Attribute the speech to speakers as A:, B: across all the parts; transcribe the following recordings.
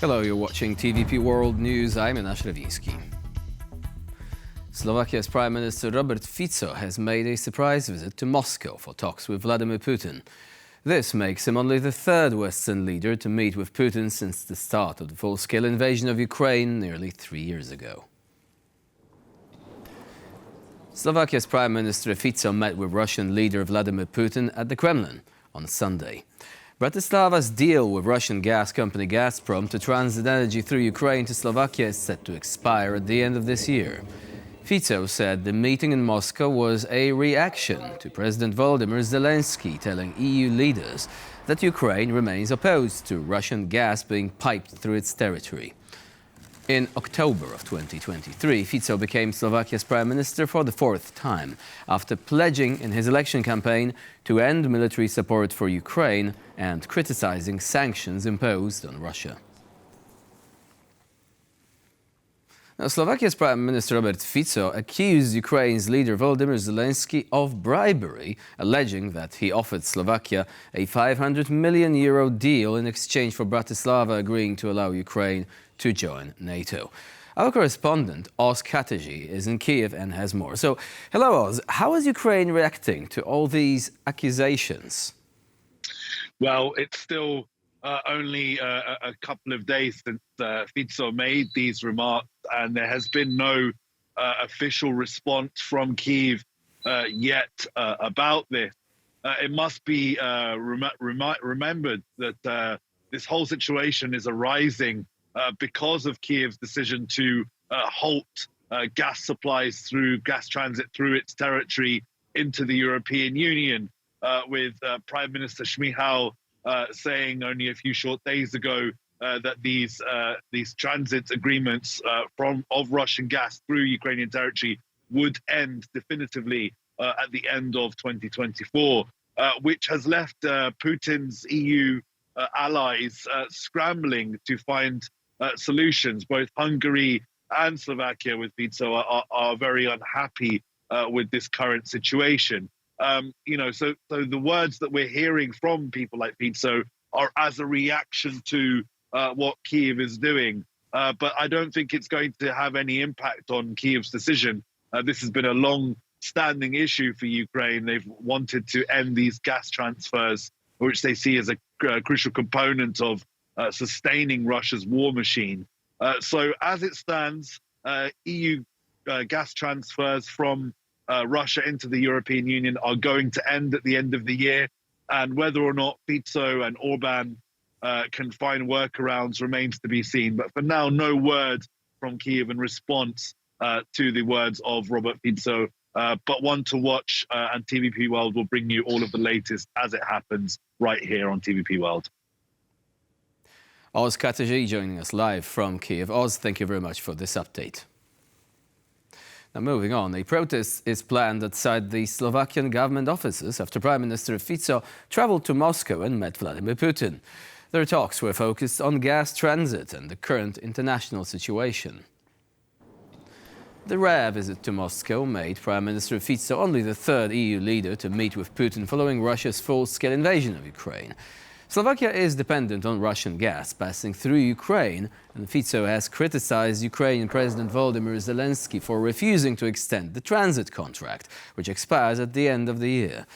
A: Hello, you're watching TVP World News. I'm Janusz Rewiński. Slovakia's Prime Minister Robert Fico has made a surprise visit to Moscow for talks with Vladimir Putin. This makes him only the third Western leader to meet with Putin since the start of the full-scale invasion of Ukraine nearly 3 years ago. Slovakia's Prime Minister Fico met with Russian leader Vladimir Putin at the Kremlin on Sunday. Bratislava's deal with Russian gas company Gazprom to transit energy through Ukraine to Slovakia is set to expire at the end of this year. Fico said the meeting in Moscow was a reaction to President Volodymyr Zelenskyy telling EU leaders that Ukraine remains opposed to Russian gas being piped through its territory. In October of 2023, Fico became Slovakia's Prime Minister for the fourth time, after pledging in his election campaign to end military support for Ukraine and criticizing sanctions imposed on Russia. Now, Slovakia's Prime Minister Robert Fico accused Ukraine's leader Volodymyr Zelenskyy of bribery, alleging that he offered Slovakia a €500 million deal in exchange for Bratislava agreeing to allow Ukraine to join NATO. Our correspondent, Oz Kateji, is in Kiev and has more. So, hello Oz, how is Ukraine reacting to all these accusations?
B: Well, it's still only a couple of days since Fico made these remarks, and there has been no official response from Kyiv yet about this. It must be remembered that this whole situation is arising because of Kyiv's decision to halt gas supplies through gas transit through its territory into the European Union, with Prime Minister Shmyhal saying only a few short days ago that these transit agreements of Russian gas through Ukrainian territory would end definitively at the end of 2024, which has left Putin's EU allies scrambling to find solutions. Both Hungary and Slovakia with Fico are very unhappy with this current situation. So the words that we're hearing from people like Fico are as a reaction to what Kyiv is doing. But I don't think it's going to have any impact on Kyiv's decision. This has been a long-standing issue for Ukraine. They've wanted to end these gas transfers, which they see as a crucial component of sustaining Russia's war machine. So as it stands, EU gas transfers from Russia into the European Union are going to end at the end of the year, and whether or not Fico and Orban can find workarounds remains to be seen. But for now, no word from Kyiv in response to the words of Robert Fico, but one to watch, and TVP World will bring you all of the latest as it happens right here on TVP World.
A: Oz Kateji joining us live from Kyiv. Oz, thank you very much for this update. Now, moving on, a protest is planned outside the Slovakian government offices after Prime Minister Fico travelled to Moscow and met Vladimir Putin. Their talks were focused on gas transit and the current international situation. The rare visit to Moscow made Prime Minister Fico only the third EU leader to meet with Putin following Russia's full-scale invasion of Ukraine. Slovakia is dependent on Russian gas passing through Ukraine, and Fico has criticized Ukrainian President Volodymyr Zelenskyy for refusing to extend the transit contract, which expires at the end of the year.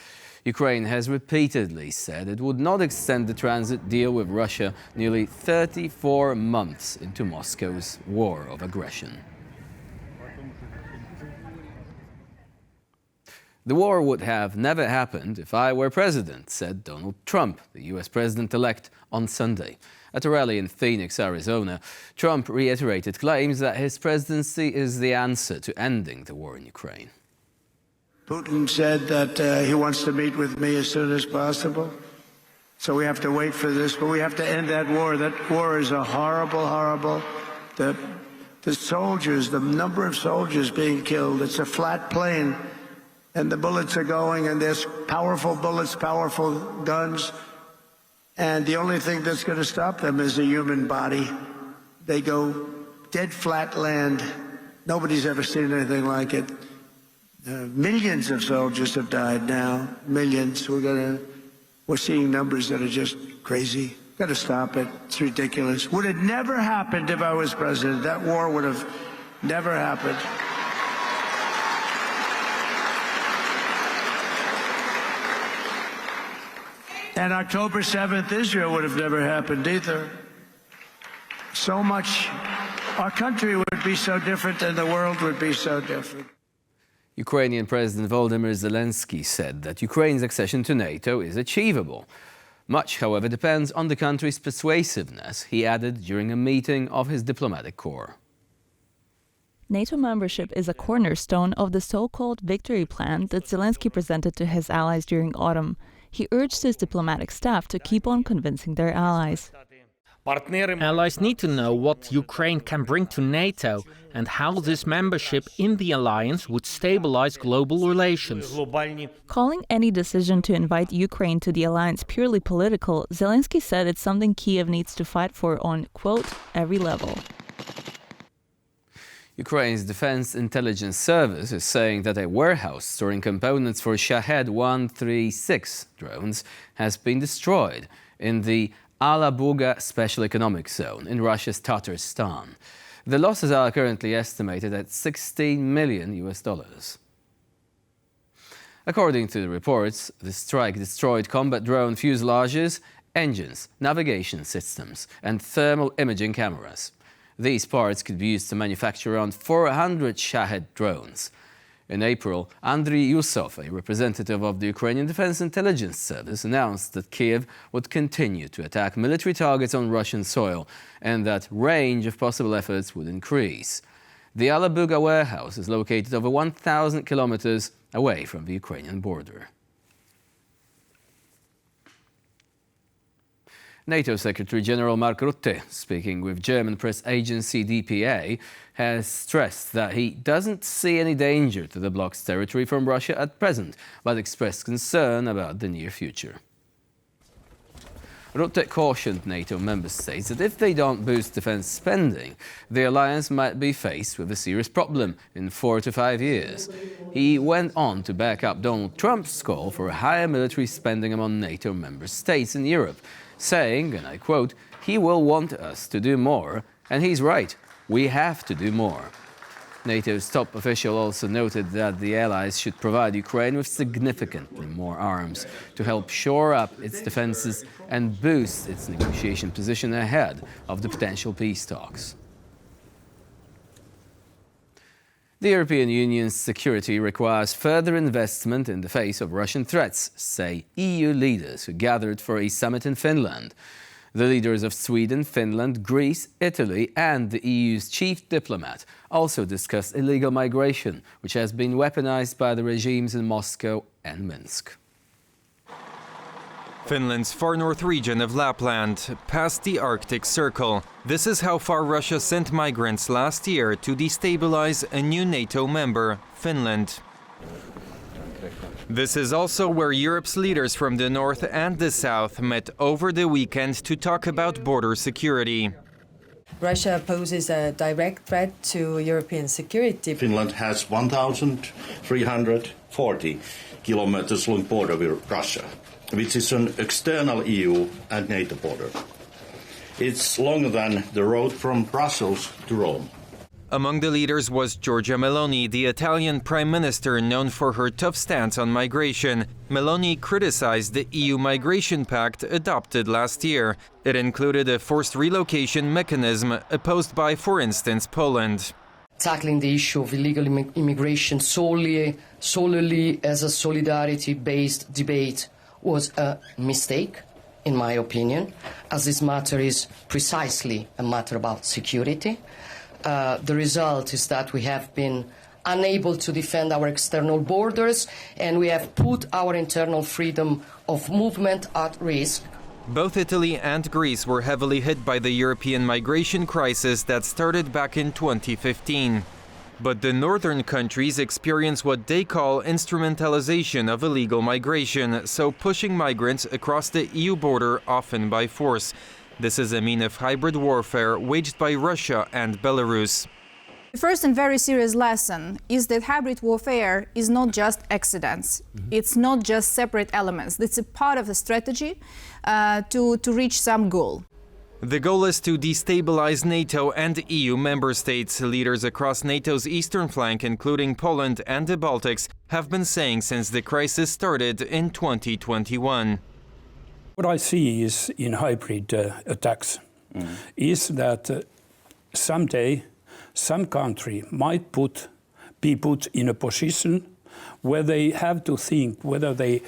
A: Ukraine has repeatedly said it would not extend the transit deal with Russia nearly 34 months into Moscow's war of aggression. The war would have never happened if I were president, said Donald Trump, the U.S. president-elect, on Sunday. At a rally in Phoenix, Arizona, Trump reiterated claims that his presidency is the answer to ending the war in Ukraine.
C: Putin said that he wants to meet with me as soon as possible. So we have to wait for this, but we have to end that war. That war is a horrible. The soldiers, the number of soldiers being killed, it's a flat plain. And the bullets are going, and there's powerful bullets, powerful guns. And the only thing that's going to stop them is a human body. They go dead flat land. Nobody's ever seen anything like it. Millions of soldiers have died now, millions. We're seeing numbers that are just crazy. Got to stop it. It's ridiculous. Would have never happened if I was president. That war would have never happened. And October 7th, Israel would have never happened either. So much, our country would be so different and the world would be so different.
A: Ukrainian President Volodymyr Zelenskyy said that Ukraine's accession to NATO is achievable. Much, however, depends on the country's persuasiveness, he added during a meeting of his diplomatic corps.
D: NATO membership is a cornerstone of the so-called victory plan that Zelenskyy presented to his allies during autumn. He urged his diplomatic staff to keep on convincing their allies.
E: Allies need to know what Ukraine can bring to NATO and how this membership in the alliance would stabilize global relations.
D: Calling any decision to invite Ukraine to the alliance purely political, Zelenskyy said it's something Kyiv needs to fight for on, quote, every level.
A: Ukraine's Defense Intelligence Service is saying that a warehouse storing components for Shahed 136 drones has been destroyed in the Alabuga Special Economic Zone in Russia's Tatarstan. The losses are currently estimated at $16 million. According to the reports, the strike destroyed combat drone fuselages, engines, navigation systems, and thermal imaging cameras. These parts could be used to manufacture around 400 Shahed drones. In April, Andriy Yusov, a representative of the Ukrainian Defense Intelligence Service, announced that Kyiv would continue to attack military targets on Russian soil and that range of possible efforts would increase. The Alabuga warehouse is located over 1,000 kilometers away from the Ukrainian border. NATO Secretary General Mark Rutte, speaking with German press agency DPA, has stressed that he doesn't see any danger to the bloc's territory from Russia at present, but expressed concern about the near future. Rutte cautioned NATO member states that if they don't boost defense spending, the alliance might be faced with a serious problem in 4 to 5 years. He went on to back up Donald Trump's call for higher military spending among NATO member states in Europe, saying, and I quote, "He will want us to do more, and he's right, we have to do more." NATO's top official also noted that the allies should provide Ukraine with significantly more arms to help shore up its defenses and boost its negotiation position ahead of the potential peace talks. The European Union's security requires further investment in the face of Russian threats, say EU leaders who gathered for a summit in Finland. The leaders of Sweden, Finland, Greece, Italy and the EU's chief diplomat also discussed illegal migration, which has been weaponized by the regimes in Moscow and Minsk.
F: Finland's far north region of Lapland, past the Arctic Circle. This is how far Russia sent migrants last year to destabilize a new NATO member, Finland. This is also where Europe's leaders from the north and the south met over the weekend to talk about border security.
G: Russia poses a direct threat to European security.
H: Finland has 1,340 kilometers long border with Russia, which is an external EU and NATO border. It's longer than the road from Brussels to Rome.
F: Among the leaders was Giorgia Meloni, the Italian Prime Minister known for her tough stance on migration. Meloni criticized the EU migration pact adopted last year. It included a forced relocation mechanism opposed by, for instance, Poland.
I: Tackling the issue of illegal immigration solely as a solidarity-based debate was a mistake, in my opinion, as this matter is precisely a matter about security. The result is that we have been unable to defend our external borders and we have put our internal freedom of movement at risk.
F: Both Italy and Greece were heavily hit by the European migration crisis that started back in 2015. But the northern countries experience what they call instrumentalization of illegal migration, so pushing migrants across the EU border, often by force. This is a mean of hybrid warfare waged by Russia and Belarus.
J: The first and very serious lesson is that hybrid warfare is not just accidents. It's not just separate elements. It's a part of a strategy to reach some goal.
F: The goal is to destabilize NATO and EU member states. Leaders across NATO's eastern flank, including Poland and the Baltics, have been saying since the crisis started in 2021.
K: What I see is in hybrid attacks is that someday some country might be put in a position where they have to think whether they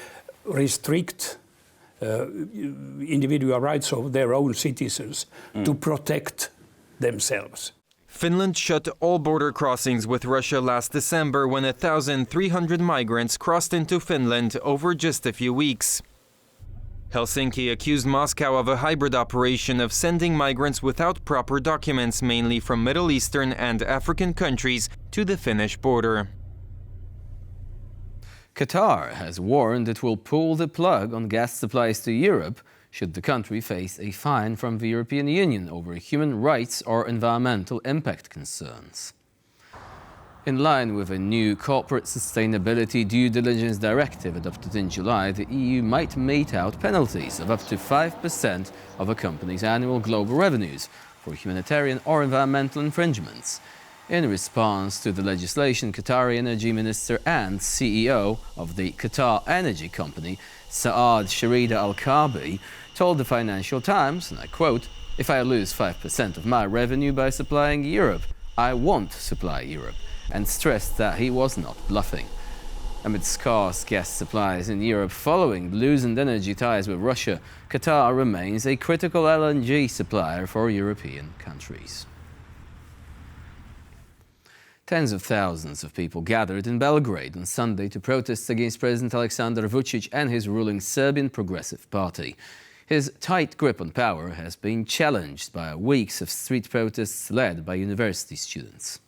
K: restrict individual rights of their own citizens to protect themselves.
F: Finland shut all border crossings with Russia last December when 1,300 migrants crossed into Finland over just a few weeks. Helsinki accused Moscow of a hybrid operation of sending migrants without proper documents, mainly from Middle Eastern and African countries, to the Finnish border.
A: Qatar has warned it will pull the plug on gas supplies to Europe should the country face a fine from the European Union over human rights or environmental impact concerns. In line with a new corporate sustainability due diligence directive adopted in July, the EU might mete out penalties of up to 5% of a company's annual global revenues for humanitarian or environmental infringements. In response to the legislation, Qatari Energy Minister and CEO of the Qatar Energy Company, Saad Sharida Al-Kabi, told the Financial Times, and I quote, "If I lose 5% of my revenue by supplying Europe, I won't supply Europe," and stressed that he was not bluffing. Amid scarce gas supplies in Europe following loosened energy ties with Russia, Qatar remains a critical LNG supplier for European countries. Tens of thousands of people gathered in Belgrade on Sunday to protest against President Aleksandar Vučić and his ruling Serbian Progressive Party. His tight grip on power has been challenged by weeks of street protests led by university students.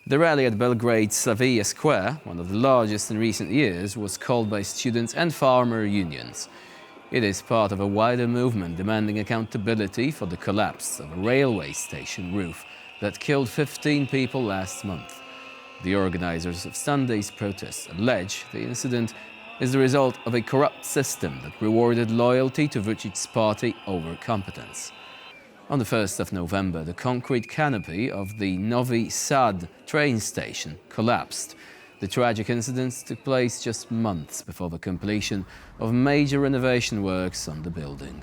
A: The rally at Belgrade's Slavia Square, one of the largest in recent years, was called by students and farmer unions. It is part of a wider movement demanding accountability for the collapse of a railway station roof that killed 15 people last month. The organizers of Sunday's protests allege the incident is the result of a corrupt system that rewarded loyalty to Vučić's party over competence. On the 1st of November, the concrete canopy of the Novi Sad train station collapsed. The tragic incident took place just months before the completion of major renovation works on the building.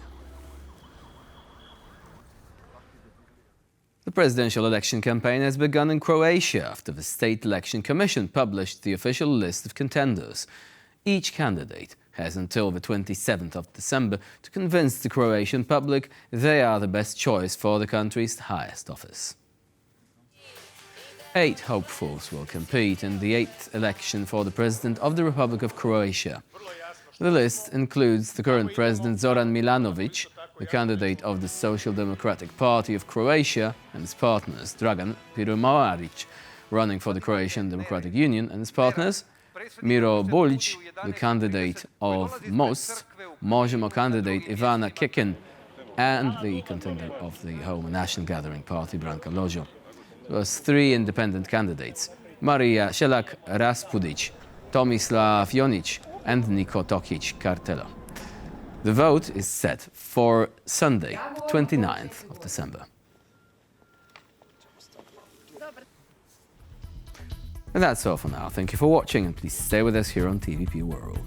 A: The presidential election campaign has begun in Croatia after the State Election Commission published the official list of contenders. Each candidate has until the 27th of December to convince the Croatian public they are the best choice for the country's highest office. 8 hopefuls will compete in the 8th election for the President of the Republic of Croatia. The list includes the current President Zoran Milanovic, the candidate of the Social Democratic Party of Croatia, and his partners Dragan Piromaric, running for the Croatian Democratic Union, and his partners Miro Bulj, the candidate of Most, Možemo candidate Ivana Kekin, and the contender of the Home and National Gathering Party, Branka Lojo. There was 3 independent candidates, Marija Šelak-Raspudić, Tomislav Jonić, and Niko Tokić-Kartela. The vote is set for Sunday, the 29th of December. And that's all for now. Thank you for watching, and please stay with us here on TVP World.